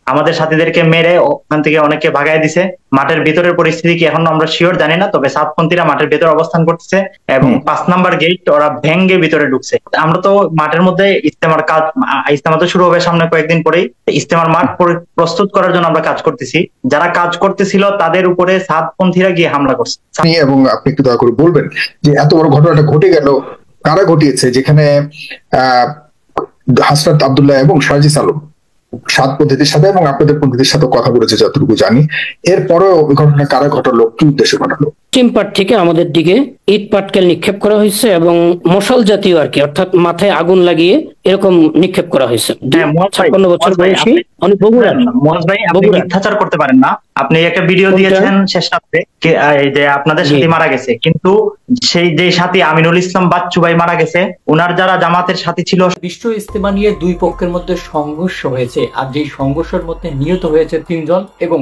আমাদের সাথীদেরকে মেরে ওখান থেকে অনেককে ভাগায় দিছে। মাঠের ভিতরের পরিস্থিতি কি এখন আমরা শিওর জানি না, তবে সাতপন্থীরা মাঠের ভিতরে অবস্থান করতেছে এবং 5 নাম্বার গেট ওরা ভেঙ্গে ভিতরে ঢুকছে। আমরা তো মাঠের মধ্যে ইজতেমার কাজ, ইজতেমা তো শুরু হবে সামনে কয়েকদিন পরেই। ইজতেমার মাঠ প্রস্তুত করার জন্য আমরা কাজ করতেছি। যারা কাজ করতেছিল তাদের উপরে সাতপন্থীরা গিয়ে হামলা করছে। এবং আপনি একটু দয়া করে বলবেন যে এত বড় ঘটনাটা ঘটে গেল, কারা ঘটিয়েছে, যেখানে হাসনাত আব্দুল্লাহ এবং সার্জিস আলম সাত পদ্ধতির সাথে এবং আপনাদের পদ্ধতির সাথে কথা বলেছে যতটুকু জানি। এরপরেও ঘটনা কারা ঘটালো, কি উদ্দেশ্যে ঘটালো? পশ্চিম পাট থেকে আমাদের দিকে ইট পাটকেল নিক্ষেপ করা হয়েছে এবং মশাল জাতীয় আর কি, অর্থাৎ মাথায় আগুন লাগিয়ে এরকম নিক্ষেপ করা হয়েছে। 56 বছর বয়সী অনেক বগুড়ার। মহাজ ভাই, আপনি মিথ্যাচার করতে পারেন না। আপনি একটা ভিডিও দিয়েছেন শেষ রাত্রে যে আপনাদের সাথী মারা গেছে, কিন্তু সেই যে সাথী আমিনুল ইসলাম বাচ্চু ভাই মারা গেছে, ওনার যারা জামাতের সাথী ছিল। বিশ্ব ইজতেমা নিয়ে দুই পক্ষের মধ্যে সংঘর্ষ হয়েছে, আর যেই সংঘর্ষের মধ্যে নিহত হয়েছে 3 জন এবং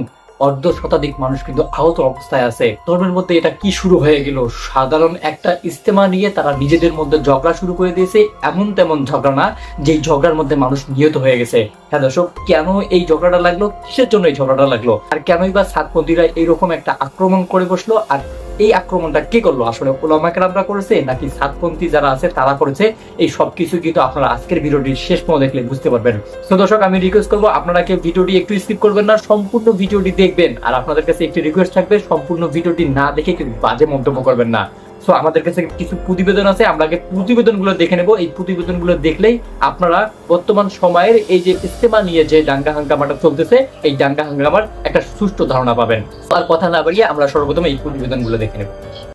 অর্ধ শতাধিক মানুষ কিন্তু আহত অবস্থায় আছে। ধর্মের মধ্যে এটা কি শুরু হয়ে গেল? সাধারণ একটা ইজতেমা নিয়ে তারা নিজেদের মধ্যে ঝগড়া শুরু করে দিয়েছে। এমন তেমন ঝগড়া না, যেই ঝগড়ার মধ্যে মানুষ নিহত হয়ে গেছে। হ্যাঁ দর্শক, কেন এই ঝগড়াটা লাগলো, কিসের জন্য এই ঝগড়াটা লাগলো, আর কেনই বা সাতপন্থীরা এইরকম একটা আক্রমণ করে বসলো? আর এই আক্রমণটা কে করলো? আসলে ওলামা কেরামরা করেছে নাকি সাতপন্থী যারা আছে তারা করেছে? এই সবকিছু কিন্তু আপনারা আজকের ভিডিওটি শেষ পর্যন্ত দেখলে বুঝতে পারবেন। তো দর্শক, আমি রিকোয়েস্ট করবো আপনারা কেউ ভিডিওটি একটু স্কিপ করবেন না, সম্পূর্ণ ভিডিওটি দেখবেন। আর আপনাদের কাছে একটি রিকোয়েস্ট থাকবে, সম্পূর্ণ ভিডিওটি না দেখে কেউ বাজে মন্তব্য করবেন না। সো আমাদের কাছে কিছু প্রতিবেদন আছে, আমরা আগে প্রতিবেদনগুলো দেখে নেব। এই প্রতিবেদনগুলো দেখলেই আপনারা বর্তমান সময়ের এই যে ইজতেমা নিয়ে যে দাঙ্গা হাঙ্গামাটা চলতেছে, এই দাঙ্গা হাঙ্গামার একটা সুষ্ঠু ধারণা পাবেন। আর কথা না বাড়িয়ে আমরা সর্বপ্রথম এই প্রতিবেদনগুলো দেখে নেব।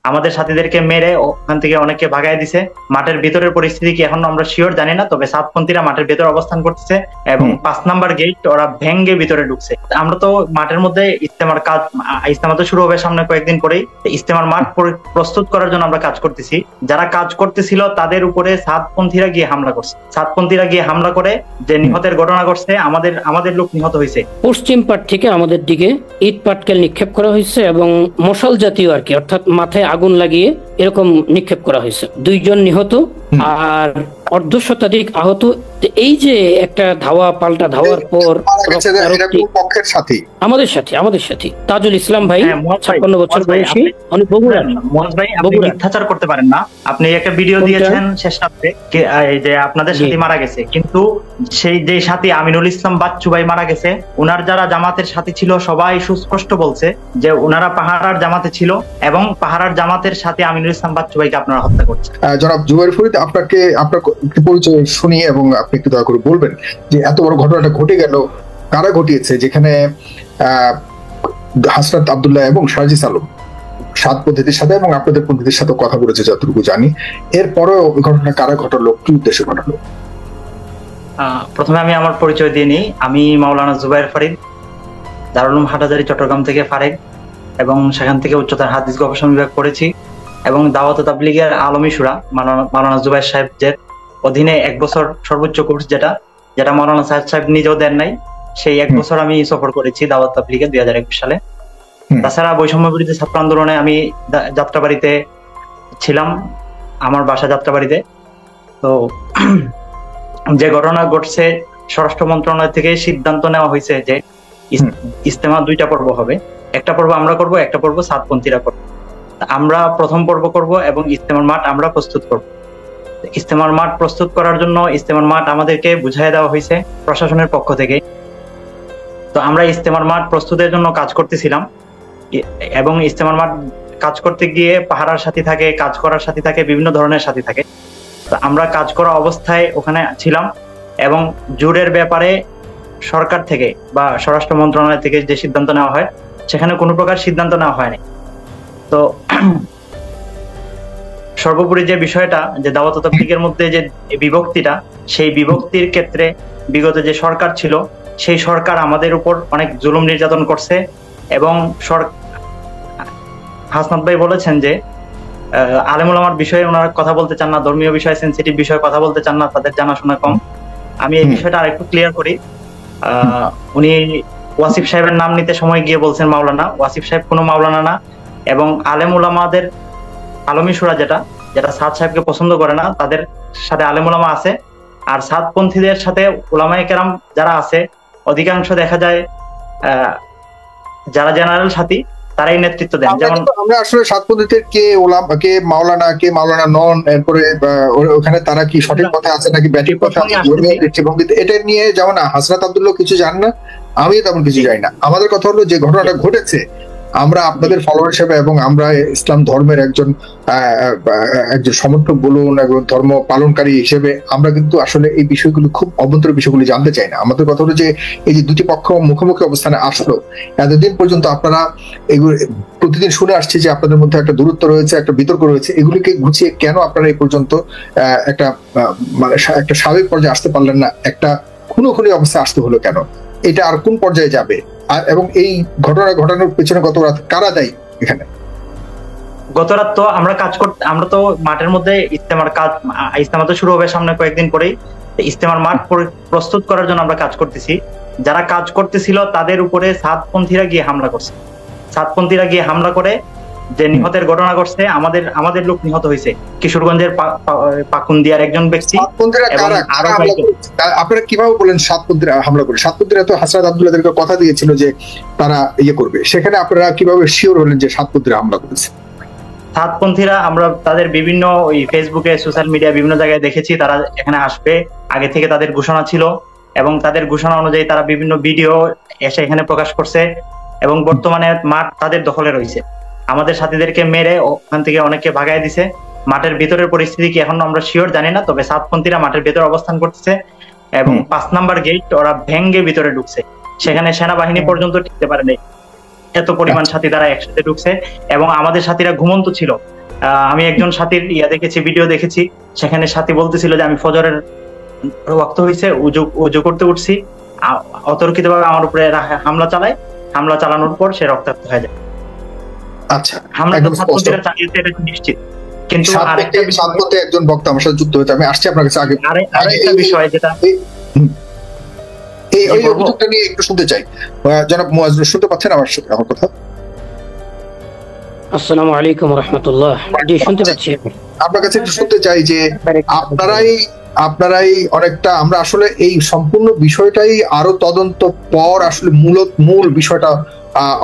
আমাদের সাথীদেরকে মেরে ওখান থেকে অনেককে ভাগায় দিছে। মাঠের ভিতরের পরিস্থিতি কি এখন আমরা শিওর জানি না, তবে সাতপন্থীরা মাঠের ভিতরে অবস্থান করতেছে এবং 5 নাম্বার গেট ওরা ভেঙ্গে ভিতরে ঢুকছে। আমরা তো মাঠের মধ্যে ইজতেমার কাজ, ইজতেমা তো শুরু হবে সামনে কয়েকদিন পরেই। ইজতেমার মাঠ প্রস্তুত করার জন্য আমরা কাজ করতেছি। যারা কাজ করতেছিল তাদের উপরে সাতপন্থীরা গিয়ে হামলা করছে। সাতপন্থীরা গিয়ে হামলা করে যে নিহতের ঘটনা ঘটছে, আমাদের লোক নিহত হয়েছে। পশ্চিম পাট থেকে আমাদের দিকে ইট পাটকেল নিক্ষেপ করা হয়েছে এবং মশাল জাতীয় আর কি, অর্থাৎ মাথায় আগুন লাগিয়ে এরকম নিক্ষেপ করা হয়েছে। 2 জন নিহত আর অর্ধ শতাধিক আহত। এই যে একটা ধাওয়া পাল্টা ধাওয়ার পর আমাদের সাথে তাজুল ইসলাম ভাই, 56 বছর বয়সী অনেক বগুড়ার। মহাজ ভাই, আপনি মিথ্যাচার করতে পারেন না। আপনি একটা ভিডিও দিয়েছেন শেষ রাত্রে যে আপনাদের সাথী মারা গেছে, কিন্তু সেই যে সাথী আমিনুল ইসলাম বাচ্চু ভাই মারা গেছে, ওনার যারা জামাতের সাথী ছিল সবাই সুস্পষ্ট বলছে যে ওনারা পাহারার জামাতে ছিল এবং পাহারার জামাতের সাথে আমিনুল ইসলাম বাচ্চু ভাইকে আপনারা হত্যা করছেন। জনাব জুবাইর ফরিদ, আপনার পরিচয় শুনি এবং আপনি একটু দয়া করে বলবেন যে এত বড় ঘটনাটা ঘটে গেল, কারা ঘটিয়েছে, যেখানে হাসনাত আব্দুল্লাহ এবং সার্জিস আলম সাত পদ্ধতির সাথে এবং আপনাদের পদ্ধতির সাথে কথা বলেছে যতটুকু জানি। এরপরেও ঘটনা কারা ঘটালো, কি উদ্দেশ্যে ঘটালো? প্রথমে আমি আমার পরিচয় দিয়ে নিই। আমি মাওলানা জুবাইর ফরিদ, দারুল উলুম হাটহাজারী চট্টগ্রাম থেকে ফারেক এবং সেখান থেকে উচ্চতর হাদিস গবেষণা বিভাগ পড়েছি এবং দাওয়াত ও তাবলীগের আলমী শুরা মাওলানা জুবাইর সাহেবের অধীনে 1 বছর সর্বোচ্চ কোর্স যেটা মাওলানা সাহেব নিজেও দেন নাই, সেই 1 বছর আমি সফর করেছি দাওয়াত তাবলীগে 2021 সালে। তাছাড়া বৈষম্য বিরোধী ছাত্র আন্দোলনে আমি যাত্রাবাড়িতে ছিলাম, আমার বাসা যাত্রাবাড়িতে। তো যে ঘটনা ঘটছে, স্বরাষ্ট্র মন্ত্রণালয় থেকে সিদ্ধান্ত নেওয়া হয়েছে যে ইজতেমা 2টা পর্ব হবে। একটা পর্ব আমরা করব, একটা পর্ব সাতপন্থীরা করবো। আমরা প্রথম পর্ব করব এবং ইজতেমার মাঠ আমরা প্রস্তুত করব। ইজতেমার মাঠ প্রস্তুত করার জন্য ইজতেমার মাঠ আমাদেরকে বুঝাই দেওয়া হয়েছে প্রশাসনের পক্ষ থেকে। তো আমরা ইজতেমার মাঠ প্রস্তুতের জন্য কাজ করতেছিলাম এবং ইজতেমার মাঠ কাজ করতে গিয়ে পাহারার সাথী থাকে, কাজ করার সাথী থাকে, বিভিন্ন ধরনের সাথী থাকে। তো আমরা কাজ করা অবস্থায় ওখানে ছিলাম এবং জোরের ব্যাপারে সরকার থেকে বা স্বরাষ্ট্র মন্ত্রণালয় থেকে যে সিদ্ধান্ত নেওয়া হয়, সেখানে কোনো প্রকার সিদ্ধান্ত নেওয়া হয়নি। তো সর্বোপরি যে বিষয়টা, যে দাওয়াত ও তাবলীগের মধ্যে যে বিভক্তিটা, সেই বিভক্তির ক্ষেত্রে বিগত যে সরকার ছিল, সেই সরকার আমাদের উপর অনেক জুলুম নির্যাতন করছে এবং হাসনাত ভাই বলেছেন যে আলেম ওলামার বিষয়ে ওনারা কথা বলতে চান না, ধর্মীয় বিষয়ে, সেন্সিটিভ বিষয়ে কথা বলতে চান না, তাদের জানাশোনা কম। আমি এই বিষয়টা আরেকটু ক্লিয়ার করি। উনি ওয়াসিফ সাহেবের নাম নিতে সময় গিয়ে বলছেন মাওলানা। ওয়াসিফ সাহেব কোনো মাওলানা না এবং আলেম ওলামাদের আলমী শুরা যেটা সাদ সাহেবকে পছন্দ করে না, তাদের সাথে আলেম ওলামা আছে। আর সাতপন্থীদের সাথে ওলামায়ে কেরাম যারা আছে, অধিকাংশ দেখা যায় যারা জেনারেল সাথী তারাই নেতৃত্ব দেন। যেমন আমরা আসলে সাতপন্থীদের কে মাওলানা নন, এরপরে ওখানে তারা কি সঠিক পথে আছে নাকি ব্যাটিং পথে আছে, দৃষ্টিভঙ্গিতে এটা নিয়ে যেমন হাসনাত আব্দুল্লাহ কিছু জান না, আমিও তেমন কিছু জানি না। আমাদের কথা হলো যে ঘটনাটা ঘটেছে, আমরা আপনাদের ফলোয়ার হিসেবে এবং আমরা ইসলাম ধর্মের একজন সমর্থক বলুন এবং ধর্ম পালনকারী হিসেবে আমরা কিন্তু আসলে এই বিষয়গুলো খুব অভ্যন্তরীণ বিষয়গুলি জানতে চাই না। আমাদের কথা হলো যে এই যে দুটি পক্ষ মুখোমুখি অবস্থানে আসলো, এতদিন পর্যন্ত আপনারা এগুলো প্রতিদিন শুনে আসছে যে আপনাদের মধ্যে একটা দূরত্ব রয়েছে, একটা বিতর্ক রয়েছে, এগুলিকে গুছিয়ে কেন আপনারা এই পর্যন্ত একটা মানে একটা স্বাভাবিক পর্যায়ে আসতে পারলেন না, একটা খুনোখুনি অবস্থায় আসতে হলো কেন, এটা আর কোন পর্যায়ে যাবে, আর এবং এই ঘটনা ঘটানোর পেছনে গত রাত কারা দায়ী? এখানে গত রাত তো আমরা তো মাঠের মধ্যে ইজতেমা তো শুরু হবে সামনে কয়েকদিন পরেই। ইজতেমার মাঠ প্রস্তুত করার জন্য আমরা কাজ করতেছি। যারা কাজ করতেছিল তাদের উপরে সাতপন্থীরা গিয়ে হামলা করে যে নিহতের ঘটনা ঘটছে, আমাদের লোক নিহত হয়েছে। কিশোরগঞ্জের পাকুন্দিয়ার একজন ব্যক্তি। আপনারা কিভাবে বলেন সাতপন্থীরা হামলা করে? সাতপন্থীরা তো হাসনাত আব্দুল্লাহদেরকে কথা দিয়েছিল যে তারা করবে, সেখানে আপনারা কিভাবে শিওর হলেন যে সাতপন্থীরা হামলা করেছে? সাতপন্থীরা আমরা তাদের বিভিন্ন ওই ফেসবুকে, সোশ্যাল মিডিয়া বিভিন্ন জায়গায় দেখেছি তারা এখানে আসবে, আগে থেকে তাদের ঘোষণা ছিল এবং তাদের ঘোষণা অনুযায়ী তারা বিভিন্ন ভিডিও এসে এখানে প্রকাশ করছে এবং বর্তমানে মাঠ তাদের দখলে রয়েছে। আমাদের সাথীদেরকে মেরে ওখান থেকে অনেককে ভাগায় দিছে। মাঠের ভিতরের পরিস্থিতি কি এখন আমরা শিওর জানি না, তবে সাতপন্থীরা মাঠের ভিতরে অবস্থান করতেছে এবং 5 নাম্বার গেট ওরা ভেঙ্গে ভিতরে ঢুকছে, সেখানে সেনাবাহিনী পর্যন্ত টিকতে পারে নাই, এত পরিমাণ সাথী তারা একসাথে ঢুকছে এবং আমাদের সাথীরা ঘুমন্ত ছিল। আমি একজন সাথীর দেখেছি, ভিডিও দেখেছি, সেখানে সাথী বলতেছিল যে আমি ফজরের ওয়াক্ত হয়েছে, উজু করতে উঠছি, অতর্কিতভাবে আমার উপরে হামলা চালানোর পর সে রক্তাক্ত হয়ে যায়। আচ্ছা, সাতপন্থীরা চালিয়েছে এটা নিশ্চিত। কিন্তু একজন বক্তা আমার সাথে যুক্ত হয়েছে, আমি আসছি আপনার কাছে। আরেকটা বিষয় যেটা এই অভিযোগটা নিয়ে একটু শুনতে চাই, জনাব মুয়াজ্জেম, শুনতে পাচ্ছেন আমার কথা? আসসালামু আলাইকুম ওয়া রাহমাতুল্লাহ। জি, শুনতে পাচ্ছি। আপনার কাছে একটু শুনতে চাই যে আপনারাই অনেকটা, আমরা আসলে এই সম্পূর্ণ বিষয়টাই আরো তদন্ত পর আসলে মূল বিষয়টা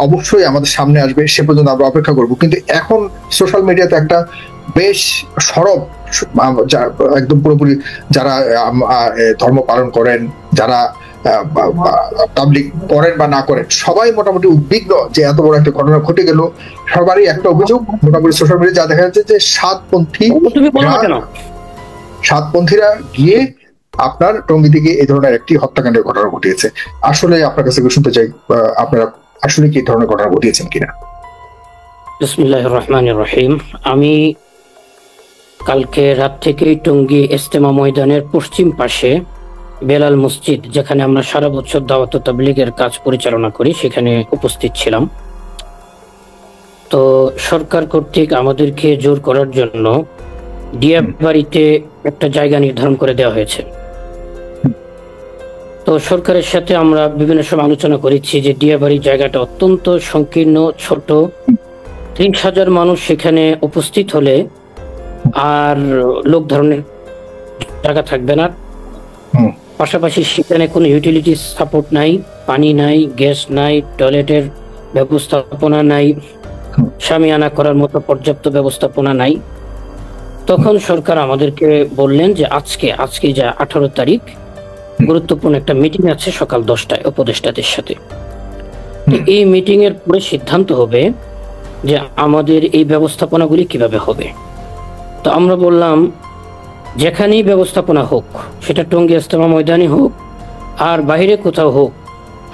অবশ্যই আমাদের সামনে আসবে, সে পর্যন্ত আমরা অপেক্ষা করব। কিন্তু এখন সোশ্যাল মিডিয়াতে একটা বেশ সরব, একদম পুরোপুরি যারা ধর্ম পালন করেন, যারা তাবলীগ করেন বা না করেন, সবাই মোটামুটি উদ্বিগ্ন যে এত বড় একটা ঘটনা ঘটে গেল। সবারই একটা অভিযোগ মোটামুটি সোশ্যাল মিডিয়া যা দেখা যাচ্ছে যে সাতপন্থীরা গিয়ে আপনার টঙ্গী থেকে এই ধরনের একটি হত্যাকাণ্ডের ঘটনা ঘটিয়েছে। আসলে আপনার কাছে শুনতে চাই, আপনারা আসলে কি ধরনের ঘটনা ঘটিয়েছেন কিনা? বিসমিল্লাহির রহমানির রহিম। আমি কালকে রাত থেকেই টঙ্গী ইজতেমা ময়দানের পশ্চিম পাশে বেলাল মসজিদ, যেখানে আমরা সারা বছর দাওয়াত তাবলীগের কাজ পরিচালনা করি, সেখানে উপস্থিত ছিলাম। তো সরকার কর্তৃক আমাদেরকে জোর করার জন্য ডিয়াবাড়িতে একটা জায়গা নির্ধারণ করে দেওয়া হয়েছে। তো সরকারের সাথে আমরা বিভিন্ন সময় আলোচনা করেছি যে ডিয়াবাড়ির জায়গাটা অত্যন্ত সংকীর্ণ, ছোট, 30,000 মানুষ সেখানে উপস্থিত হলে আর লোক ধারণের জায়গা থাকবে না। পাশাপাশি সেখানে কোনো ইউটিলিটি সাপোর্ট নাই, পানি নাই, গ্যাস নাই, টয়লেটের ব্যবস্থাপনা নাই, শামিয়ানা করার মতো পর্যাপ্ত ব্যবস্থাপনা নাই। তখন সরকার আমাদেরকে বললেন যে আজকে যা 18 তারিখ গুরুত্বপূর্ণ একটা মিটিং আছে সকাল 10টায় উপদেষ্টাদের সাথে। এই মিটিং এর পরে সিদ্ধান্ত হবে যে আমাদের এই ব্যবস্থাপনাগুলি কিভাবে হবে। তো আমরা বললাম যেখানেই ব্যবস্থাপনা হোক, সেটা টঙ্গী ইজতেমা ময়দানে হোক আর বাইরে কোথাও হোক,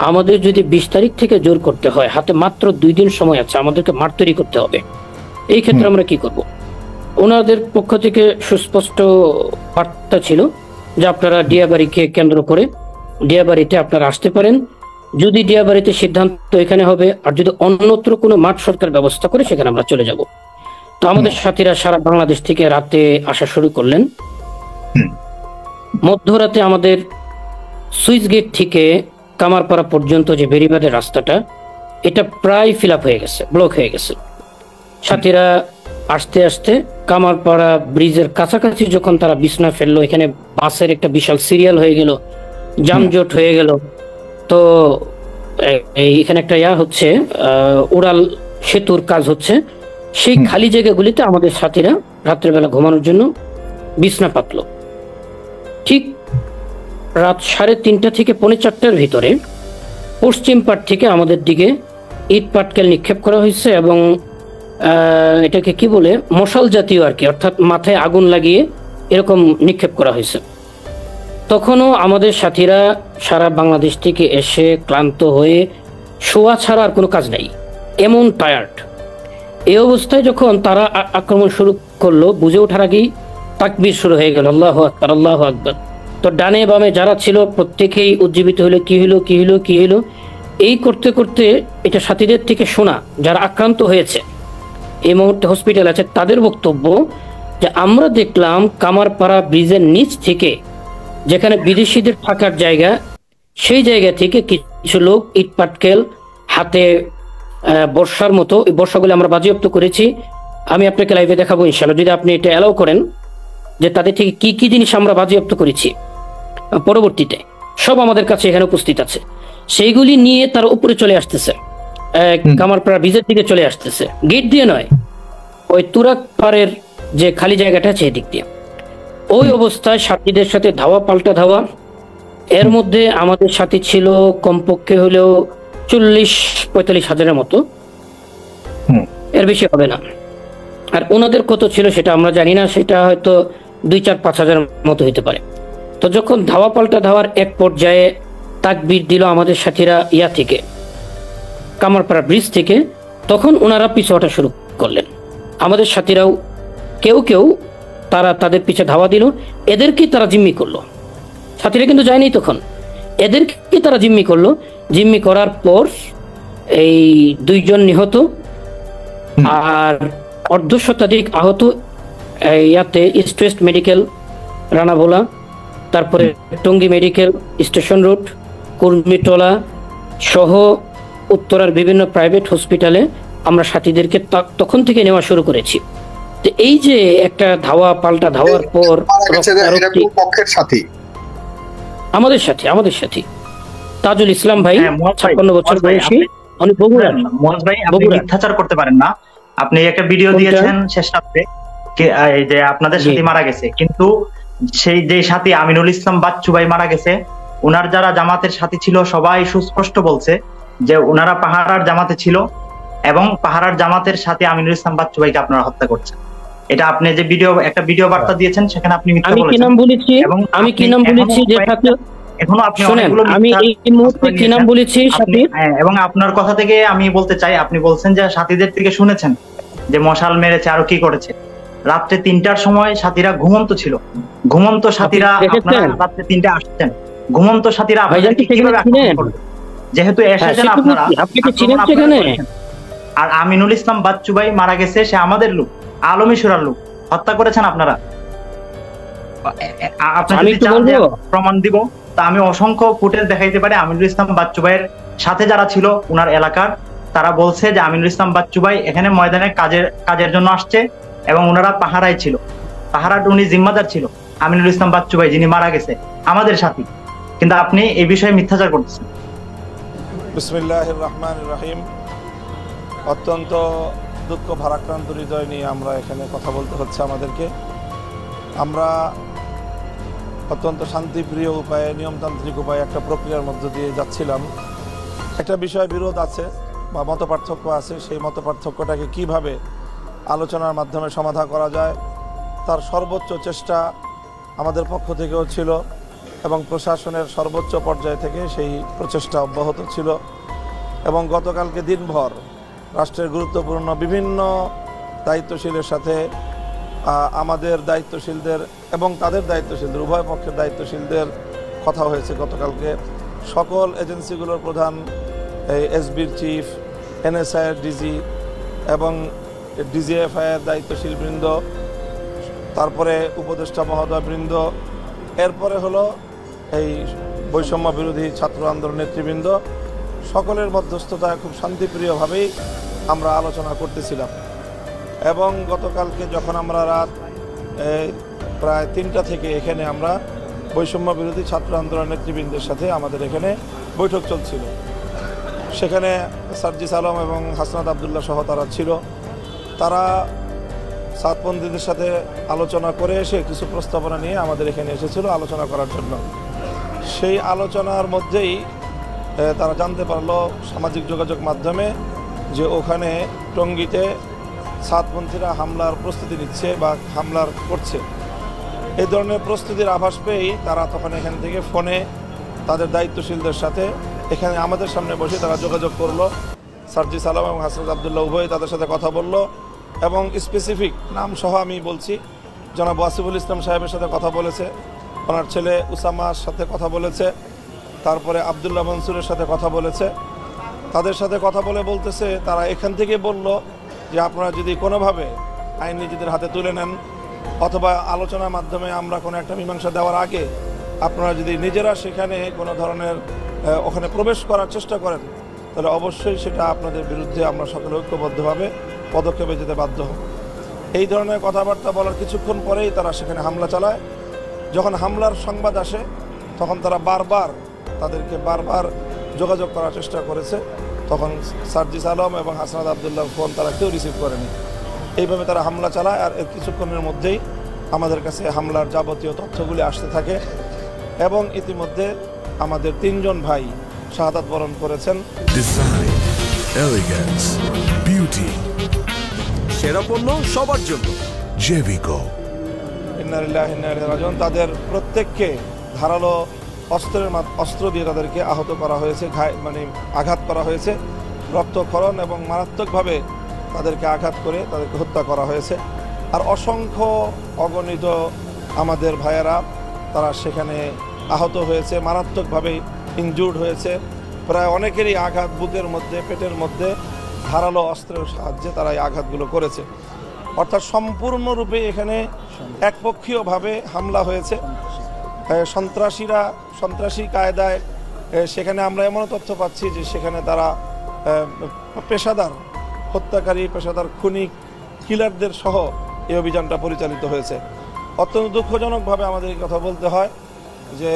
আমাদের যদি 20 তারিখ থেকে জোর করতে হয়, হাতে মাত্র 2 দিন সময় আছে, আমাদেরকে মাঠ তৈরি করতে হবে। এই ক্ষেত্রে আমরা কি করব? ওনাদের পক্ষ থেকে সুস্পষ্ট বার্তা ছিল যে আপনারা ডিয়াবাড়িকে কেন্দ্র করে ডিয়াবাড়িতে আপনারা আসতে পারেন, যদি ডিয়াবাড়িতে সিদ্ধান্ত এখানে হবে, আর যদি অন্যত্র কোনো মাঠ সরকার ব্যবস্থা করে সেখানে আমরা চলে যাব। তো আমাদের সাথীরা সারা বাংলাদেশ থেকে রাতে আসা শুরু করলেন। মধ্যরাতে আমাদের সুইচ গেট থেকে কামারপাড়া পর্যন্ত যে বেরিবাদের রাস্তাটা, এটা প্রায় ফিল আপ হয়ে গেছে, ব্লক হয়ে গেছে। সাথীরা আস্তে আস্তে কামারপাড়া ব্রিজের কাছাকাছি যখন তারা বিছনা ফেললো, এখানে বাসের একটা বিশাল সিরিয়াল হয়ে গেল, যানজট হয়ে গেল। তো এখানে একটা হচ্ছে উড়াল সেতুর কাজ হচ্ছে, সেই খালি জায়গাগুলিতে আমাদের সাথীরা রাত্রেবেলা ঘুমানোর জন্য বিছনা পাতলো। ঠিক রাত 3:30 থেকে 3:45 ভিতরে পশ্চিম পাট থেকে আমাদের দিকে ইট পাটকেল নিক্ষেপ করা হয়েছে এবং এটাকে কি বলে, মশাল জাতীয় আর কি, অর্থাৎ মাথায় আগুন লাগিয়ে এরকম নিক্ষেপ করা হয়েছে। তখনও আমাদের সাথীরা সারা বাংলাদেশ থেকে এসে ক্লান্ত হয়ে শোয়া ছাড়া আর কোনো কাজ নাই, এমন টায়ার্ড। এই অবস্থায় যখন তারা আক্রমণ শুরু করলো, বুঝে ওঠার আগেই তাকবীর শুরু হয়ে গেল, আল্লাহু আকবার আল্লাহু আকবার। তো ডানে বামে যারা ছিল প্রত্যেকেই উজ্জীবিত হলো, কি হলো কি হলো কি হলো। এই করতে করতে এটা সাথীদের থেকে শোনা, যারা আক্রান্ত হয়েছে এই মুহূর্তে হসপিটাল আছে, তাদের বক্তব্য যে আমরা দেখলাম কামারপাড়া ব্রিজের নিচ থেকে, যেখানে বিদেশিদের থাকার জায়গা, সেই জায়গা থেকে কিছু লোক ইট পাটকেল হাতে বর্ষার মতো, এই বর্ষাগুলো আমরা বাজেয়াপ্ত করেছি। আমি আপনাকে লাইভে দেখাবো ইনশাআল্লাহ, যদি আপনি এটা অ্যালাউ করেন, যে তাদের থেকে কি কি জিনিস আমরা বাজেয়াপ্ত করেছি পরবর্তীতে, সব আমাদের কাছে এখানে উপস্থিত আছে। সেইগুলি নিয়ে তারা উপরে চলে আসতেছে, কামারপাড়া ব্রিজের দিকে চলে আসতেছে, গেট দিয়ে নয়, ওই তুরাক পাড়ের যে খালি জায়গাটা আছে এদিক দিয়ে। ওই অবস্থায় সাথীদের সাথে ধাওয়া পাল্টা ধাওয়া। এর মধ্যে আমাদের সাথী ছিল কমপক্ষে হলেও 40-45 হাজারের মতো, এর বেশি হবে না। আর ওনাদের কত ছিল সেটা আমরা জানি না, সেটা হয়তো 2-4-5 হাজারের মতো হইতে পারে। তো যখন ধাওয়া পাল্টা ধাওয়ার এক পর্যায়ে তাকবীর দিল আমাদের সাথীরা থেকে, কামারপাড়া ব্রিজ থেকে, তখন ওনারা পিছু হটা শুরু করলেন। আমাদের সাথীরাও কেউ কেউ তারা তাদের পিছে ধাওয়া দিল, এদেরকে তারা জিম্মি করলো। সাথীরা কিন্তু যায়নি তখন, এদেরকে তারা জিম্মি করলো। জিম্মি করার পর এই 2 জন নিহত আর 1/2 শতাধিক আহত ইস্ট ওয়েস্ট মেডিকেল রানাভোলা, তারপরে Tongi medical station road, Kurmitola সহ উত্তরার বিভিন্ন প্রাইভেট হসপিটালে আমরা সাথীদেরকে তখন থেকে নেওয়া শুরু করেছি। তো এই যে একটা ধাওয়া পাল্টা ধাওয়ার পর আমাদের সাথে তাজুল ইসলাম ভাই, 56 বছর বয়সী, উনি বগুড়ার। মহাজ ভাই, আপনি মিথ্যাচার করতে পারেন না। আপনি একটা ভিডিও দিয়েছেন শেষ রাতে যে আপনাদের সাথী মারা গেছে, কিন্তু সেই যে সাথী আমিনুল ইসলাম বাচ্চু ভাই মারা গেছে, ওনার যারা জামাতের সাথী ছিল সবাই সুস্পষ্ট বলছে যে ওনারা পাহারার জামাতে ছিল এবং পাহারার জামাতের সাথে আমিনুল ইসলাম বাচ্চু ভাইকে আপনারা হত্যা করছেন। এটা আপনি যে একটা ভিডিও বার্তা দিয়েছেন সেখানে আপনি মিথ্যা বলেছেন। আমি কি নাম বলেছি যে সাথে এখনো আপনি আমি এই মুহূর্তে কি নাম বলেছি সাথে, এবং আপনার কথা থেকে আমি বলতে চাই, আপনি বলছেন যে সাথীদের থেকে শুনেছেন যে মশাল মেরেছে আরো কি করেছে। রাত্রে 3টার সময় সাথীরা ঘুমন্ত ছিল। ঘুমন্ত সাথীরা আপনারা রাত্রে 3টায় আসছেন, ঘুমন্ত সাথীরা আপনাদেরকে কিভাবে আক্রমণ করবে? যেহেতু এসেছেন আপনারা, আপনি কি ছিলেন সেখানে? আর আমিনুল ইসলাম বাচ্চু ভাই মারা গেছে, সে আমাদের লোক, আলমী সুরার লোক, হত্যা করেছেন আপনারা। আপনি প্রমাণ দিব, তা আমি অসংখ্য ফুটেজ দেখাইতে পারি। আমিনুল ইসলাম বাচ্চু ভাইয়ের সাথে যারা ছিল উনার এলাকার, তারা বলছে যে আমিনুল ইসলাম বাচ্চু ভাই এখানে ময়দানে কাজের জন্য আসছে এবং ওনারা পাহারায় ছিল, পাহারার উনি জিম্মাদার ছিল। আমিনুল ইসলাম বাচ্চু ভাই যিনি মারা গেছে আমাদের সাথী, কিন্তু আপনি এই বিষয়ে মিথ্যাচার করতেছেন। বিসমিল্লাহির রহমানির রহিম। অত্যন্ত দুঃখ ভারাক্রান্ত হৃদয় নিয়ে আমরা এখানে কথা বলতে হচ্ছে আমাদেরকে। আমরা অত্যন্ত শান্তিপ্রিয় উপায়ে, নিয়মতান্ত্রিক উপায়ে একটা প্রক্রিয়ার মধ্য দিয়ে যাচ্ছিলাম। একটা বিষয় বিরোধ আছে বা মত পার্থক্য আছে, সেই মত পার্থক্যটাকে কীভাবে আলোচনার মাধ্যমে সমাধান করা যায় তার সর্বোচ্চ চেষ্টা আমাদের পক্ষ থেকেও ছিল এবং প্রশাসনের সর্বোচ্চ পর্যায় থেকে সেই প্রচেষ্টা অব্যাহত ছিল। এবং গতকালকে দিনভর রাষ্ট্রের গুরুত্বপূর্ণ বিভিন্ন দায়িত্বশীলের সাথে আমাদের দায়িত্বশীলদের এবং তাদের দায়িত্বশীলদের, উভয় পক্ষের দায়িত্বশীলদের কথা হয়েছে গতকালকে। সকল এজেন্সিগুলোর প্রধান, এসবির চিফ, এনএসআইয়ের ডিজি এবং ডিজিএফআইয়ের দায়িত্বশীল বৃন্দ, তারপরে উপদেষ্টা মহোদয় বৃন্দ, এরপরে হলো এই বৈষম্য বিরোধী ছাত্র আন্দোলন নেতৃবৃন্দ, সকলের মধ্যস্থতায় খুব শান্তিপ্রিয়ভাবেই আমরা আলোচনা করতেছিলাম। এবং গতকালকে যখন আমরা রাত প্রায় 3টা থেকে এখানে আমরা বৈষম্য বিরোধী ছাত্র আন্দোলন নেতৃবৃন্দের সাথে আমাদের এখানে বৈঠক চলছিল। সেখানে সার্জিস আলম এবং হাসনাত আবদুল্লাহ সহ তারা ছিল। তারা সাতপন্থীদের সাথে আলোচনা করে এসে কিছু প্রস্তাবনা নিয়ে আমাদের এখানে এসেছিল আলোচনা করার জন্য। সেই আলোচনার মধ্যেই তারা জানতে পারলো সামাজিক যোগাযোগ মাধ্যমে যে ওখানে টঙ্গীতে সাতপন্থীরা হামলার প্রস্তুতি নিচ্ছে বা হামলার করছে। এই ধরনের প্রস্তুতির আভাস পেয়েই তারা তখন এখান থেকে ফোনে তাদের দায়িত্বশীলদের সাথে এখানে আমাদের সামনে বসে তারা যোগাযোগ করলো। সার্জিস আলম এবং হাসনাত আবদুল্লাহ উভয় তাদের সাথে কথা বলল এবং স্পেসিফিক নাম সহ আমি বলছি, জনাব ওয়াসিফুল ইসলাম সাহেবের সাথে কথা বলেছে, ওনার ছেলে উসামার সাথে কথা বলেছে, তারপরে আবদুল্লাহ মনসুরের সাথে কথা বলেছে। তাদের সাথে কথা বলে বলতেছে তারা এখান থেকে বলল যে আপনারা যদি কোনোভাবে আইন নিজেদের হাতে তুলে নেন অথবা আলোচনার মাধ্যমে আমরা কোনো একটা মীমাংসা দেওয়ার আগে আপনারা যদি নিজেরা সেখানে কোনো ধরনের ওখানে প্রবেশ করার চেষ্টা করেন তাহলে অবশ্যই সেটা আপনাদের বিরুদ্ধে আমরা সকলে ঐক্যবদ্ধভাবে পদক্ষেপে যেতে বাধ্য হব। এই ধরনের কথাবার্তা বলার কিছুক্ষণ পরেই তারা সেখানে হামলা চালায়। যখন হামলার সংবাদ আসে তখন তারা তাদেরকে বারবার যোগাযোগ করার চেষ্টা করেছে। তখন সার্জিস আলম এবং হাসনাত আবদুল্লাহর ফোন তারা কেউ রিসিভ করেনি। এইভাবে তারা হামলা চালায় আর এর কিছুক্ষণের মধ্যেই আমাদের কাছে হামলার যাবতীয় তথ্যগুলি আসতে থাকে এবং ইতিমধ্যে আমাদের 3 জন ভাই শাহাদাত বরণ করেছেন। ডিজাইন, এলিগেন্স, বিউটি, সেরা পণ্য সবার জন্য জেভিকো। ইন্না লিল্লাহি ওয়া ইন্না ইলাইহি রাজিউন। তাদের প্রত্যেককে ধারালো অস্ত্র দিয়ে তাদেরকে আহত করা হয়েছে, আঘাত করা হয়েছে, রক্তক্ষরণ এবং মারাত্মকভাবে তাদেরকে আঘাত করে তাদেরকে হত্যা করা হয়েছে। আর অসংখ্য অগণিত আমাদের ভাইয়েরা তারা সেখানে আহত হয়েছে, মারাত্মকভাবে ইনজুর্ড হয়েছে। প্রায় অনেকেরই আঘাত বুকের মধ্যে, পেটের মধ্যে ধারালো অস্ত্রের সাহায্যে তারা এই আঘাতগুলো করেছে। সম্পূর্ণরূপে এখানে একপক্ষীয়ভাবে হামলা হয়েছে। সন্ত্রাসী কায়দায় সেখানে আমরা এমন তথ্য পাচ্ছি যে সেখানে তারা পেশাদার হত্যাকারী, পেশাদার খুনি, কিলারদের সহ এই অভিযানটা পরিচালিত হয়েছে। অত্যন্ত দুঃখজনকভাবে আমাদের এই কথা বলতে হয় যে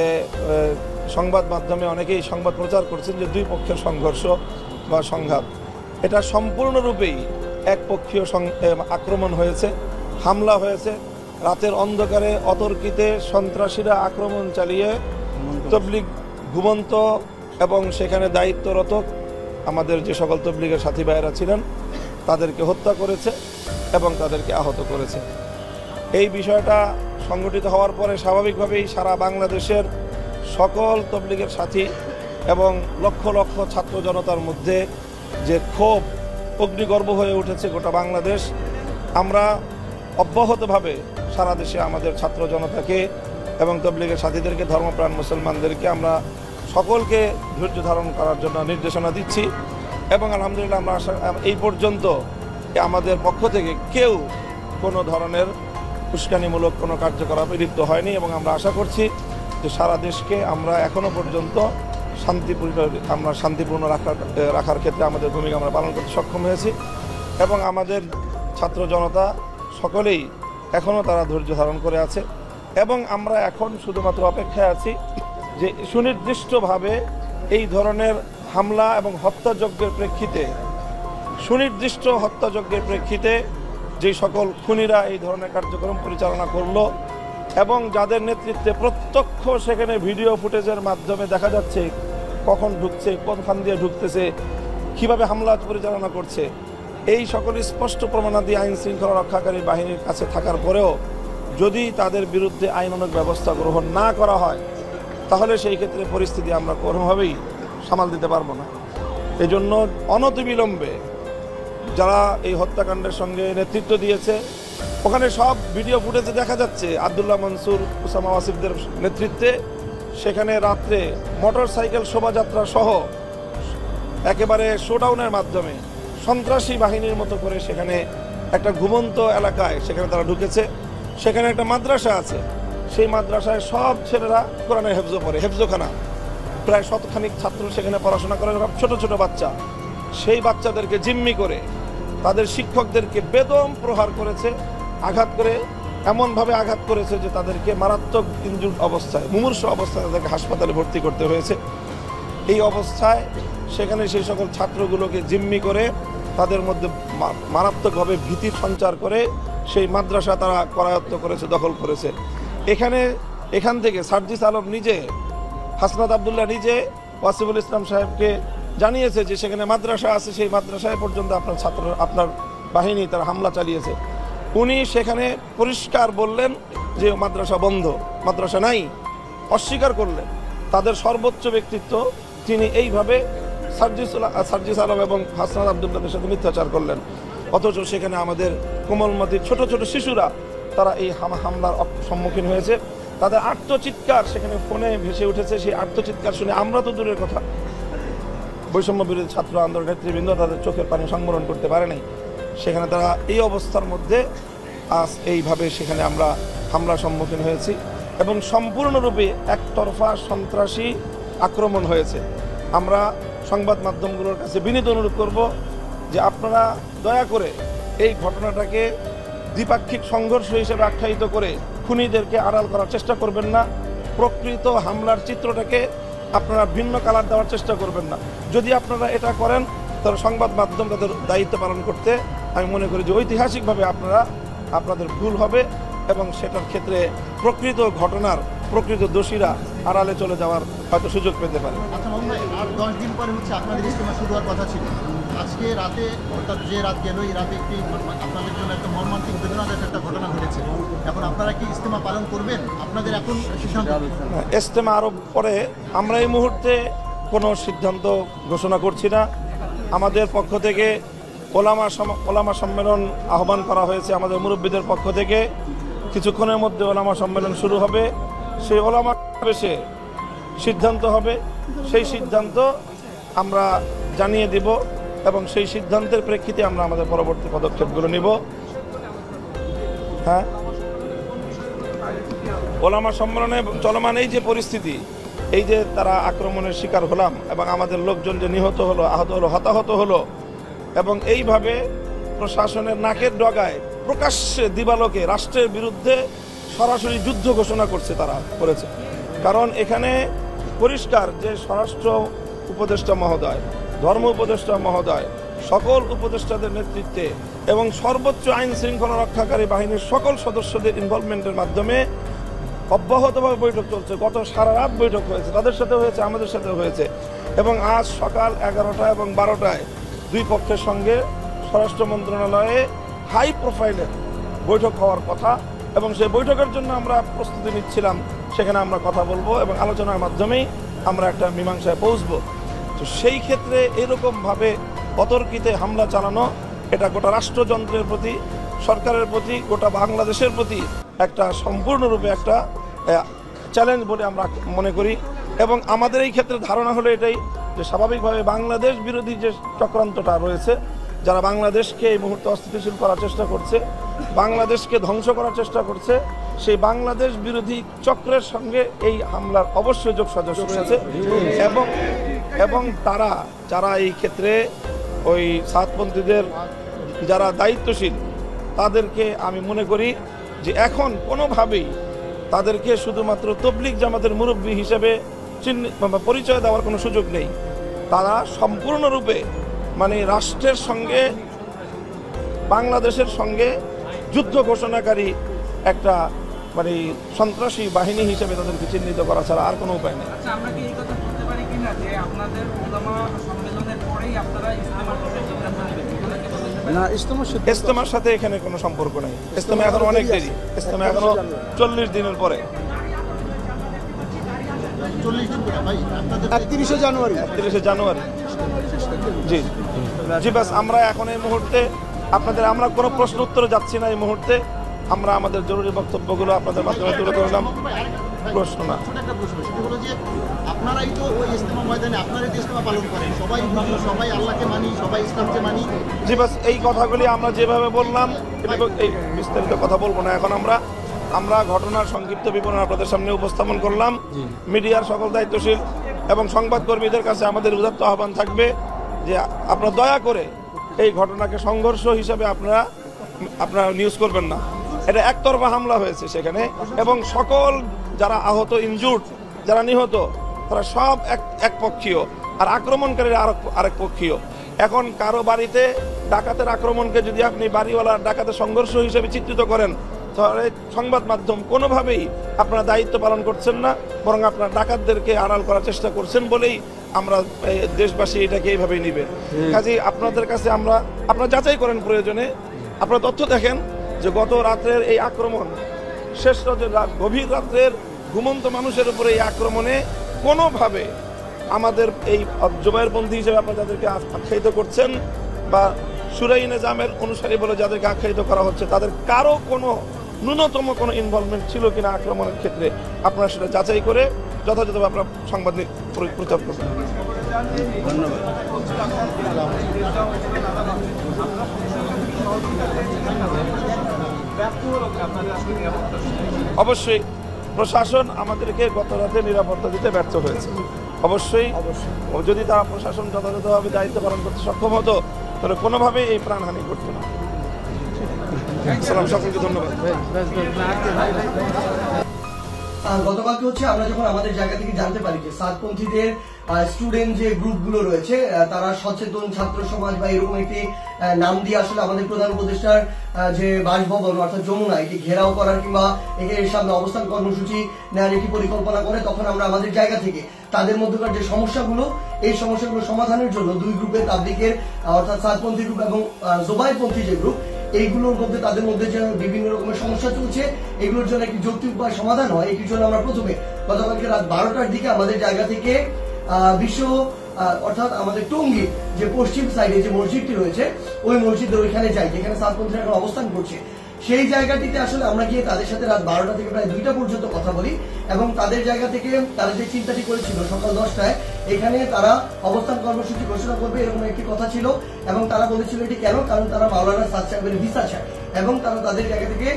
সংবাদ মাধ্যমে অনেকেই সংবাদ প্রচার করছেন যে দুই পক্ষের সংঘর্ষ বা সংঘাত। এটা সম্পূর্ণরূপেই একপক্ষীয় আক্রমণ হয়েছে, হামলা হয়েছে। রাতের অন্ধকারে অতর্কিতে সন্ত্রাসীরা আক্রমণ চালিয়ে তবলিগ ঘুমন্ত এবং সেখানে দায়িত্বরত আমাদের যে সকল তবলিগের সাথী ভাইয়েরা ছিলেন তাদেরকে হত্যা করেছে এবং তাদেরকে আহত করেছে। এই বিষয়টা সংগঠিত হওয়ার পরে স্বাভাবিকভাবেই সারা বাংলাদেশের সকল তবলিগের সাথী এবং লক্ষ লক্ষ ছাত্র জনতার মধ্যে যে ক্ষোভ অগ্নিগর্ভ হয়ে উঠেছে গোটা বাংলাদেশ। আমরা অব্যাহতভাবে সারা দেশে আমাদের ছাত্র জনতাকে এবং তবলিগের সাথীদেরকে, ধর্মপ্রাণ মুসলমানদেরকে আমরা সকলকে ধৈর্য ধারণ করার জন্য নির্দেশনা দিচ্ছি এবং আলহামদুলিল্লাহ আমরা এই পর্যন্ত আমাদের পক্ষ থেকে কেউ কোনো ধরনের উস্কানিমূলক কোনো কার্যকলাপে লিপ্ত হয়নি এবং আমরা আশা করছি যে সারা দেশকে আমরা এখনো পর্যন্ত শান্তিপূর্ণ রাখার ক্ষেত্রে আমাদের ভূমিকা আমরা পালন করতে সক্ষম হয়েছি এবং আমাদের ছাত্র জনতা সকলেই এখনও তারা ধৈর্য ধারণ করে আছে এবং আমরা এখন শুধুমাত্র অপেক্ষায় আছি যে সুনির্দিষ্টভাবে এই ধরনের হামলা এবং হত্যাযজ্ঞের প্রেক্ষিতে যে সকল খুনিরা এই ধরনের কার্যক্রম পরিচালনা করলো এবং যাদের নেতৃত্বে প্রত্যক্ষ সেখানে ভিডিও ফুটেজের মাধ্যমে দেখা যাচ্ছে কখন ঢুকছে, কোনখান দিয়ে ঢুকতেছে, কিভাবে হামলা পরিচালনা করছে, এই সকল স্পষ্ট প্রমাণাদি আইন শৃঙ্খলা রক্ষাকারী বাহিনীর কাছে থাকার পরেও যদি তাদের বিরুদ্ধে আইনানুগ ব্যবস্থা গ্রহণ না করা হয় তাহলে সেই ক্ষেত্রে পরিস্থিতি আমরা কোনোভাবেই সামাল দিতে পারবো না। এজন্য অনতিবিলম্বে যারা এই হত্যাকাণ্ডের সঙ্গে নেতৃত্ব দিয়েছে, ওখানে সব ভিডিও ফুটেজে দেখা যাচ্ছে আবদুল্লাহ মনসুর, উসামা ওয়াসিফদের নেতৃত্বে সেখানে রাত্রে মোটরসাইকেল শোভাযাত্রা সহ একেবারে শোডাউনের মাধ্যমে সন্ত্রাসী বাহিনীর মতো করে সেখানে একটা ঘুমন্ত এলাকায় সেখানে তারা ঢুকেছে। সেখানে একটা মাদ্রাসা আছে, সেই মাদ্রাসায় সব ছেলেরা কোরআনে হেফজো পড়ে, হেফজোখানা, প্রায় 100 ছাত্র সেখানে পড়াশোনা করে, সব ছোট ছোট বাচ্চা। সেই বাচ্চাদেরকে জিম্মি করে তাদের শিক্ষকদেরকে বেদম প্রহার করেছে, আঘাত করে এমনভাবে আঘাত করেছে যে তাদেরকে মারাত্মক ইনজুর্ড অবস্থায়, মুমূর্ষু অবস্থায় তাদেরকে হাসপাতালে ভর্তি করতে হয়েছে। এই অবস্থায় সেখানে সেই সকল ছাত্রগুলোকে জিম্মি করে তাদের মধ্যে মারাত্মকভাবে ভীতির সঞ্চার করে সেই মাদ্রাসা তারা করায়ত্ত করেছে, দখল করেছে। এখান থেকে সার্জিস আলম নিজে, হাসনাত আবদুল্লাহ নিজে ওয়াসিফুল ইসলাম সাহেবকে জানিয়েছে যে সেখানে মাদ্রাসা আছে, সেই মাদ্রাসায় পর্যন্ত আপনার বাহিনী তারা হামলা চালিয়েছে। উনি সেখানে পরিষ্কার বললেন যে মাদ্রাসা বন্ধ, মাদ্রাসা নাই, অস্বীকার করলেন। তাদের সর্বোচ্চ ব্যক্তিত্ব তিনি এইভাবে সার্জিস আলম এবং হাসনাত আবদুল্লাহদের সাথে মিথ্যাচার করলেন। অথচ সেখানে আমাদের কোমলমতি ছোট ছোট শিশুরা তারা এই হামলার সম্মুখীন হয়েছে। তাদের আর্তচিৎকার সেখানে ফোনে ভেসে উঠেছে। সেই আর্তচিৎকার শুনে আমরা তো দূরের কথা, বৈষম্য বিরোধী ছাত্র আন্দোলন নেতৃবৃন্দ তাদের চোখের পানি সংবরণ করতে পারে নাই। সেখানে তারা এই অবস্থার মধ্যে আজ এইভাবে সেখানে আমরা হামলার সম্মুখীন হয়েছি এবং সম্পূর্ণরূপে একতরফা সন্ত্রাসী আক্রমণ হয়েছে। আমরা সংবাদ মাধ্যমগুলোর কাছে বিনীত অনুরোধ করব যে আপনারা দয়া করে এই ঘটনাটাকে দ্বিপাক্ষিক সংঘর্ষ হিসেবে আখ্যায়িত করে খুনিদেরকে আড়াল করার চেষ্টা করবেন না। প্রকৃত হামলার চিত্রটাকে আপনারা ভিন্ন কালার দেওয়ার চেষ্টা করবেন না। যদি আপনারা এটা করেন তাহলে সংবাদ মাধ্যম তাদের দায়িত্ব পালন করতে আমি মনে করি যে ঐতিহাসিকভাবে আপনাদের ভুল হবে এবং সেটার ক্ষেত্রে প্রকৃত ঘটনার প্রকৃত দোষীরা আড়ালে চলে যাওয়ার হয়তো সুযোগ পেতে পারে। আচ্ছা মোহাম্মদ ভাই, আর 10 দিন পরে হচ্ছে আপনাদের ইজতেমা শুরু হওয়ার কথা ছিল। আজকে রাতে, অর্থাৎ যে রাত গেল, এই রাতে একটি আপনাদের জন্য একটা মর্মান্তিক বেদনাদায়ক একটা ঘটনা ঘটেছে। এখন আপনারা কি ইজতেমা পালন করবেন? আপনাদের এখন সিদ্ধান্ত? ইজতেমা আরো পরে, আমরা এই মুহূর্তে কোনো সিদ্ধান্ত ঘোষণা করছি না। আমাদের পক্ষ থেকে ওলামা সম্মেলন আহ্বান করা হয়েছে। আমাদের মুরব্বীদের পক্ষ থেকে কিছুক্ষণের মধ্যে ওলামা সম্মেলন শুরু হবে। সেই ওলামা সমাবেশে সিদ্ধান্ত হবে। সেই সিদ্ধান্ত আমরা জানিয়ে দেব এবং সেই সিদ্ধান্তের প্রেক্ষিতে আমরা আমাদের পরবর্তী পদক্ষেপগুলো নিব। হ্যাঁ, ওলামা সম্মেলনে চলমান এই যে পরিস্থিতি, এই যে তারা আক্রমণের শিকার হলাম এবং আমাদের লোকজন যে নিহত হলো, আহত হলো, হতাহত হলো এবং এইভাবে প্রশাসনের নাকের ডগায় প্রকাশ্যে দিবালোকে রাষ্ট্রের বিরুদ্ধে সরাসরি যুদ্ধ ঘোষণা করেছে। কারণ এখানে পরিষ্কার যে স্বরাষ্ট্র উপদেষ্টা মহোদয়, ধর্ম উপদেষ্টা মহোদয়, সকল উপদেষ্টাদের নেতৃত্বে এবং সর্বোচ্চ আইন শৃঙ্খলা রক্ষাকারী বাহিনীর সকল সদস্যদের ইনভলভমেন্টের মাধ্যমে অব্যাহতভাবে বৈঠক চলছে। গত সারা রাত বৈঠক হয়েছে, তাদের সাথে হয়েছে, আমাদের সাথে হয়েছে এবং আজ সকাল 11টা এবং 12টায় দুই পক্ষের সঙ্গে স্বরাষ্ট্র মন্ত্রণালয়ে হাই প্রোফাইলের বৈঠক হওয়ার কথা এবং সেই বৈঠকের জন্য আমরা প্রস্তুতি নিচ্ছিলাম। সেখানে আমরা কথা বলবো এবং আলোচনার মাধ্যমেই আমরা একটা মীমাংসায় পৌঁছবো। তো সেই ক্ষেত্রে এরকমভাবে অতর্কিতে হামলা চালানো, এটা গোটা রাষ্ট্রযন্ত্রের প্রতি, সরকারের প্রতি, গোটা বাংলাদেশের প্রতি একটা সম্পূর্ণরূপে একটা চ্যালেঞ্জ বলে আমরা মনে করি। এবং আমাদের এই ক্ষেত্রে ধারণা হলো এটাই যে স্বাভাবিকভাবে বাংলাদেশ বিরোধী যে চক্রান্তটা রয়েছে, যারা বাংলাদেশকে এই মুহূর্তে অস্থিতিশীল করার চেষ্টা করছে, বাংলাদেশকে ধ্বংস করার চেষ্টা করছে, সেই বাংলাদেশ বিরোধী চক্রের সঙ্গে এই হামলার অবশ্যই যোগসাজশ রয়েছে। এবং তারা যারা এই ক্ষেত্রে ওই সাতপন্থীদের যারা দায়িত্বশীল, তাদেরকে আমি মনে করি যে এখন কোনোভাবেই তাদেরকে শুধুমাত্র তবলিগ জামাতের মুরব্বী হিসেবে পরিচয় দেওয়ার কোনো সুযোগ নেই। তারা সম্পূর্ণরূপে মানে রাষ্ট্রের সঙ্গে, বাংলাদেশের সঙ্গে যুদ্ধ ঘোষণাকারী একটা মানে সন্ত্রাসী বাহিনী হিসেবে তাদেরকে চিহ্নিত করা ছাড়া আর কোনো উপায় নেই। আমরা কি এই কথা বলতে পারি কিনা যে আপনাদের ওলামা সম্মেলনের পরেই আপনারা ইজতেমার সিদ্ধান্ত নেবেন? না, ইজতেমার সাথে এখানে কোনো সম্পর্ক নেই। ইজতেমা এখন অনেক দেরি, ইজতেমা এখনো 40 দিনের পরে। 31শে জানুয়ারি। জি জি, বাস আমরা এখন এই মুহূর্তে আমরা কোনো প্রশ্ন উত্তরে যাচ্ছি না। এই মুহূর্তে আমরা আমাদের জরুরি বক্তব্যগুলো আপনাদের মাধ্যমে তুলে ধরলাম। প্রশ্ন না, আপনারাই তো ওই ইজতেমা ময়দানে আপনারাই ইজতেমা পালন করেন, সবাই আল্লাহকে মানি, সবাই ইসলামকে মানি। জি, বাস এই কথাগুলি আমরা যেভাবে বললাম, এই বিস্তারিত কথা বলবো না এখন। আমরা ঘটনার সংক্ষিপ্ত বিবরণ আপনাদের সামনে উপস্থাপন করলাম। মিডিয়ার সকল দায়িত্বশীল এবং সংবাদকর্মীদের কাছে আমাদের উদাত্ত আহ্বান থাকবে যে আপনারা দয়া করে এই ঘটনাকে সংঘর্ষ হিসাবে আপনারা নিউজ করবেন না। এটা একতরফা হামলা হয়েছে সেখানে এবং সকল যারা আহত, ইনজুর্ড, যারা নিহত, আপনারা সব এক পক্ষীয়, আর আক্রমণকারীরা আরেক পক্ষীয়। এখন কারো বাড়িতে ডাকাতের আক্রমণকে যদি আপনি বাড়িওয়ালা ডাকাতের সংঘর্ষ হিসেবে চিত্রিত করেন, তাহলে সংবাদ মাধ্যম কোনোভাবেই আপনারা দায়িত্ব পালন করছেন না, বরং আপনারা ডাকাতদেরকে আড়াল করার চেষ্টা করছেন বলেই আমরা দেশবাসী এটাকে এইভাবেই নিবে। কাজেই আপনাদের কাছে আপনারা যাচাই করেন, প্রয়োজনে আপনারা তথ্য দেখেন যে গত রাত্রের এই আক্রমণ, শেষ রাতের গভীর রাত্রের ঘুমন্ত মানুষের উপরে এই আক্রমণে কোনোভাবে আমাদের এই জুবায়েরপন্থী হিসেবে আপনারা যাদেরকে আখ্যায়িত করছেন বা সুরাই নিজামের অনুসারী বলে যাদেরকে আখ্যায়িত করা হচ্ছে, তাদের কারো কোনো ন্যূনতম কোনো ইনভলভমেন্ট ছিল কিনা আক্রমণের ক্ষেত্রে আপনারা সেটা যাচাই করে যথাযথভাবে আপনারা সংবাদ প্রচার করবেন। অবশ্যই প্রশাসন আমাদেরকে গত রাতে নিরাপত্তা দিতে ব্যর্থ হয়েছে। অবশ্যই যদি তারা প্রশাসন যথাযথভাবে দায়িত্ব পালন করতে সক্ষম হতো, তাহলে কোনোভাবেই এই প্রাণহানি করতো না। সকলকে ধন্যবাদ। গতকালকে হচ্ছে আমরা যখন আমাদের জায়গা থেকে জানতে পারি যে সাতপন্থীদের স্টুডেন্ট যে গ্রুপগুলো রয়েছে তারা সচেতন ছাত্র সমাজ বা এরকম একটি নাম দিয়ে আসলে আমাদের প্রধান উপদেষ্টার যে বাসভবন অর্থাৎ যমুনা এটি ঘেরাও করার কিংবা এর সামনে অবস্থান কর্মসূচি নেওয়ার একটি পরিকল্পনা করে, তখন আমরা আমাদের জায়গা থেকে তাদের মধ্যকার যে সমস্যাগুলো, এই সমস্যাগুলো সমাধানের জন্য দুই গ্রুপের তাবলিগের অর্থাৎ সাতপন্থী গ্রুপ এবং জোবায়েরপন্থী যে গ্রুপ, এইগুলোর মধ্যে তাদের মধ্যে যে বিভিন্ন রকমের সমস্যা চলছে, এগুলোর জন্য একটি যৌক্তিক উপায় সমাধান হয়, এটির জন্য আমরা প্রথমে গতকালকে রাত 12টার দিকে আমাদের জায়গা থেকে অর্থাৎ আমাদের টঙ্গীর যে পশ্চিম সাইডে যে মসজিদটি রয়েছে, ওই মসজিদের ওইখানে যাই যেখানে সাতপন্থীরা এখন অবস্থান করছে। সেই জায়গাটিতে আসলে আমরা গিয়ে তাদের সাথে রাত 12টা থেকে প্রায় 2টা পর্যন্ত কথা বলি এবং তাদের জায়গা থেকে তারা যে চিন্তাটি করেছিল সকাল 10টায় এখানে তারা অবস্থান কর্মসূচি ঘোষণা করবে এরকম একটি কথা ছিল, এবং তারা বলেছিল এটি কেন, কারণ তারা মাওলানা সাদ সাহেবের ভিসা চায় এবং তারা তাদের জায়গা থেকে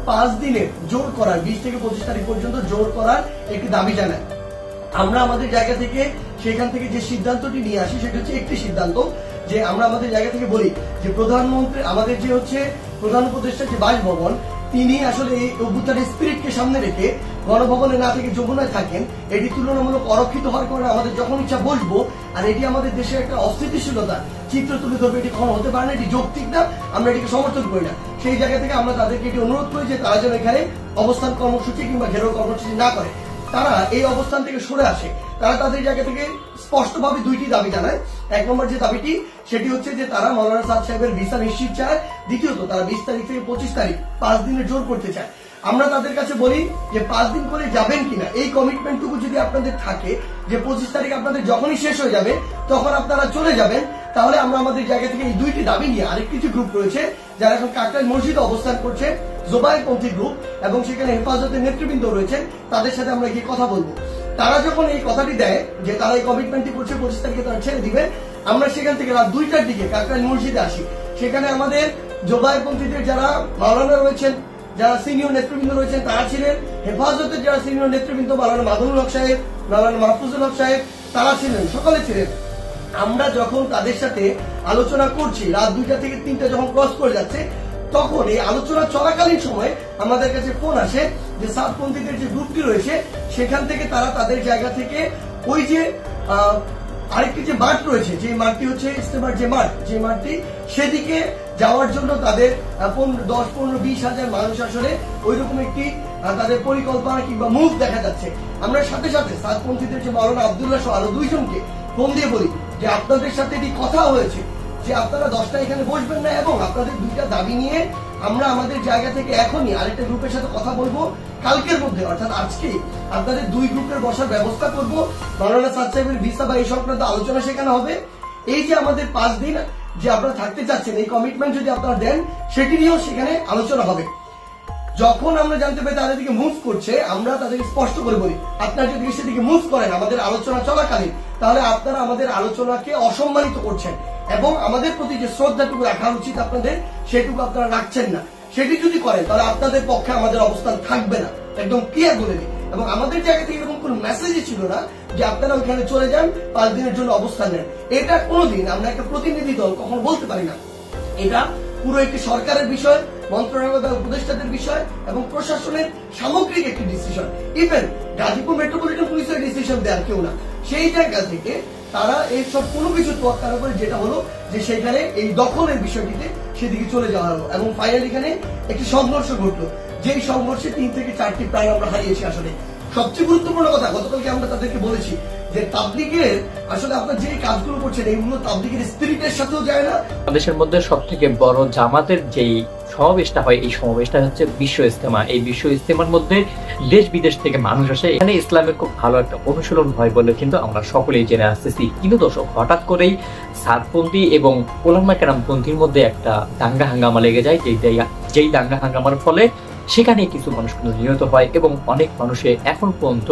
5 দিনের জোর করার 20 থেকে 25 তারিখ পর্যন্ত জোর করার একটি দাবি জানায়। আমরা আমাদের জায়গা থেকে সেখান থেকে যে সিদ্ধান্তটি নিয়ে আসি সেটা হচ্ছে একটি সিদ্ধান্ত, যে আমরা আমাদের জায়গা থেকে বলি যে প্রধানমন্ত্রী আমাদের যে হচ্ছে প্রধান উপদেষ্টা যে বাসভবন, তিনি আসলে এই অভ্যুত্থানের স্পিরিটকে সামনে রেখে গণভবনে না থেকে যমুনায় থাকেন, এটি তুলনামূলক অরক্ষিত হওয়ার কারণে আমাদের যখন ইচ্ছা বসবো, আর এটি আমাদের দেশের একটা অস্থিতিশীলতা চিত্র তুলে ধরবে, এটি কখনো হতে পারে না, এটি যৌক্তিক না, আমরা এটিকে সমর্থন করি না। সেই জায়গা থেকে আমরা তাদেরকে এটি অনুরোধ করি যে তারা যেন এখানে অবস্থান কর্মসূচি কিংবা ঘেরাও কর্মসূচি না করে, তারা এই অবস্থান থেকে সরে আসে। তারা তাদের জায়গা থেকে স্পষ্টভাবে দুইটি দাবি জানায়। এক নম্বর যে দাবিটি সেটি হচ্ছে যে তারা মাওলানা সাদ সাহেবের ভিসা নিশ্চিত চায়, দ্বিতীয়ত তারা 20 তারিখ থেকে 25 তারিখ 5 দিনের জোর করতে চায়। আমরা তাদের কাছে বলি যে 5 দিন করে যাবেন কিনা, এই কমিটমেন্টটুকু যদি আপনাদের থাকে যে 25 তারিখ আপনাদের যখনই শেষ হয়ে যাবে তখন আপনারা চলে যাবেন, তাহলে আমরা আমাদের জায়গা থেকে এই দুইটি দাবি নিয়ে আরেকটি যে গ্রুপ রয়েছে যারা এখন কাকরাইল মসজিদে অবস্থান করছে, জোবায়েরপন্থী গ্রুপ, এবং সেখানে হেফাজতের নেতৃবৃন্দ রয়েছেন, তাদের সাথে আমরা গিয়ে কথা বলবো। তারা যখন এই কথাটি দেয় যে তারা এই কমিটমেন্টটি করছে 25 তারিখে তারা ছেড়ে দিবে, আমরা সেখান থেকে রাত 2টার দিকে কাকরাইল মসজিদে আসি। সেখানে আমাদের জোবায়েরপন্থীদের যারা মাওলানা রয়েছেন, যারা সিনিয়র নেতৃবৃন্দ রয়েছেন তারা ছিলেন, হেফাজতের যারা সিনিয়র নেতৃবৃন্দ মাওলানা মাদুনুল হক সাহেব, মাওলানা মাহফুজুল হক সাহেব, তারা ছিলেন, সকলে ছিলেন। আমরা যখন তাদের সাথে আলোচনা করছি রাত 2টা থেকে 3টা যখন ক্রস করে যাচ্ছে, তখন এই আলোচনা চলাকালীন সময় আমাদের কাছে ফোন আসে যে সাতপন্থীদের যে গ্রুপটি রয়েছে সেখান থেকে তারা তাদের জায়গা থেকে ওই যে আরেকটি যে মাঠ রয়েছে, যে মাঠটি হচ্ছে ইস্তেমার যে মাঠ, যে মাঠটি সেদিকে যাওয়ার জন্য তাদের 10, 15, 20 হাজার মানুষ আসলে ওই রকম একটি তাদের পরিকল্পনা কিংবা মুভ দেখা যাচ্ছে। আমরা সাথে সাথে সাতপন্থীদের যে মাওলানা আব্দুল্লাহ সহ আরো 2 জনকে ফোন দিয়ে বলি যে আপনাদের সাথে এটি কথা হয়েছে যে আপনারা 10টা এখানে বসবেন না, এবং আপনাদের 2টা দাবি নিয়ে আমরা আমাদের জায়গা থেকে এখনই আরেকটা গ্রুপের সাথে কথা বলবো, কালকের মধ্যে অর্থাৎ আজকে আপনাদের 2 গ্রুপের বসার ব্যবস্থা করব, মাওলানা সাদ সাহেবের ভিসা বা এই সংক্রান্ত আলোচনা সেখানে হবে। এই যে আমাদের 5 দিন যে আপনারা থাকতে চাচ্ছেন, এই কমিটমেন্ট যদি আপনারা দেন সেটি নিয়েও সেখানে আলোচনা হবে। যখন আমরা জানতে পারি তাদের দিকে মুভ করছে, আমরা তাদেরকে স্পষ্ট করে বলি আপনারা যদি সেদিকে মুভ করেন আমাদের আলোচনা চলাকালীন, তাহলে আপনারা আমাদের আলোচনাকে অসম্মানিত করছেন এবং আমাদের প্রতি যে শ্রদ্ধাটুকু রাখা উচিত আপনাদের সেটুকু আপনারা রাখছেন না। সেটি যদি করেন তাহলে আপনাদের পক্ষে আমাদের অবস্থান থাকবে না, একদম ক্লিয়ার বলে দিই। এবং আমাদের জায়গা থেকে এরকম কোনো মেসেজই ছিল না যে আপনারা ওইখানে চলে যান 5 দিনের জন্য অবস্থান নেন। এটা কোনোদিন আমরা একটা প্রতিনিধি দল কখনো বলতে পারি না। এটা পুরো একটি সরকারের বিষয়, মন্ত্রণালয় বা উপদেষ্টাদের বিষয় এবং প্রশাসনের সামগ্রিক একটি ডিসিশন। ইভেন গাজীপুর মেট্রোপলিটন পুলিশের ডিসিশন দেওয়ার কেউ না। সেই জায়গা থেকে তারা এই সব কোনো কিছু তোয়াক্কা না করে যেটা হলো যে সেখানে এই দখলের বিষয়টিতে সেদিকে চলে যাওয়া হলো এবং ফাইনালি এখানে একটি সংঘর্ষ ঘটলো, যেই সংঘর্ষে 3 থেকে 4টি প্রাণ আমরা হারিয়েছি। আসলে সবচেয়ে গুরুত্বপূর্ণ কথা, গতকালকে আমরা তাদেরকে বলেছি যে তাবলীগের আসলে আপনার যে কাজগুলো করছেন এইগুলো তাবলীগের স্পিরিটের সাথেও যায় না। বাংলাদেশের মধ্যে সব থেকে বড় জামাতের যেই সমাবেশটা হয়, এই সমাবেশটা হচ্ছে বিশ্ব ইজতেমা। এই বিশ্ব ইজতেমার মধ্যে দেশ বিদেশ থেকে মানুষ আসে, এখানে ইসলামের খুব ভালো একটা অনুশীলন হয় বলে কিন্তু আমরা সকলেই জেনে আসতেছি। কিন্তু দর্শক, হঠাৎ করেই সাদপন্থী এবং ওলামা কেরামপন্থীর মধ্যে একটা দাঙ্গা হাঙ্গামা লেগে যায়, যেই দাঙ্গা হাঙ্গামার ফলে সেখানে কিছু মানুষ কিন্তু নিহত হয় এবং অনেক মানুষে এখন পর্যন্ত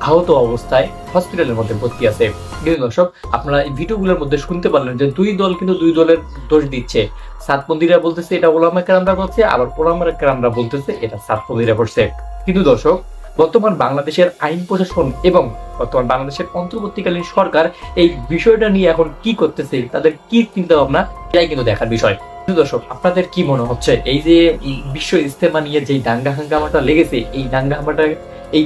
আহত অবস্থায় হসপিটালের মধ্যে ভর্তি আছে। কিন্তু দর্শক, আপনারা এই ভিডিওগুলোর মধ্যে শুনতে পারলেন যে দুই দল কিন্তু দুই দলের দোষ দিচ্ছে। সাদপন্থীরা বলতেছে এটা ওলামা কেরামরা করছে, আবার ওলামা কেরামরা বলতেছে এটা সাদপন্থীরা করছে। কিন্তু দর্শক, বর্তমান বাংলাদেশের আইন প্রশাসন এবং বর্তমান বাংলাদেশের অন্তর্বর্তীকালীন সরকার এই বিষয়টা নিয়ে এখন কি করতেছে, তাদের কি চিন্তা ভাবনা, এটাই কিন্তু দেখার বিষয়। কিন্তু দর্শক, আপনাদের কি মনে হচ্ছে এই যে বিশ্ব ইজতেমা নিয়ে যে দাঙ্গা হাঙ্গামাটা লেগেছে, এই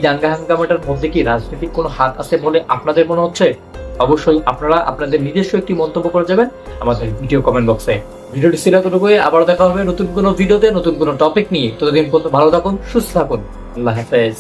দাঙ্গা হাঙ্গামাটার মধ্যে কি রাজনৈতিক কোনো হাত আছে বলে আপনাদের মনে হচ্ছে? অবশ্যই আপনারা আপনাদের নিজস্ব একটি মন্তব্য করে যাবেন আমাদের ভিডিও কমেন্ট বক্সে। ভিডিওটি ছিল এতটুকুই, আবার দেখা হবে নতুন কোনো ভিডিওতে নতুন কোনো টপিক নিয়ে। ততদিন পর্যন্ত ভালো থাকুন, সুস্থ থাকুন, আল্লাহ হাফেজ।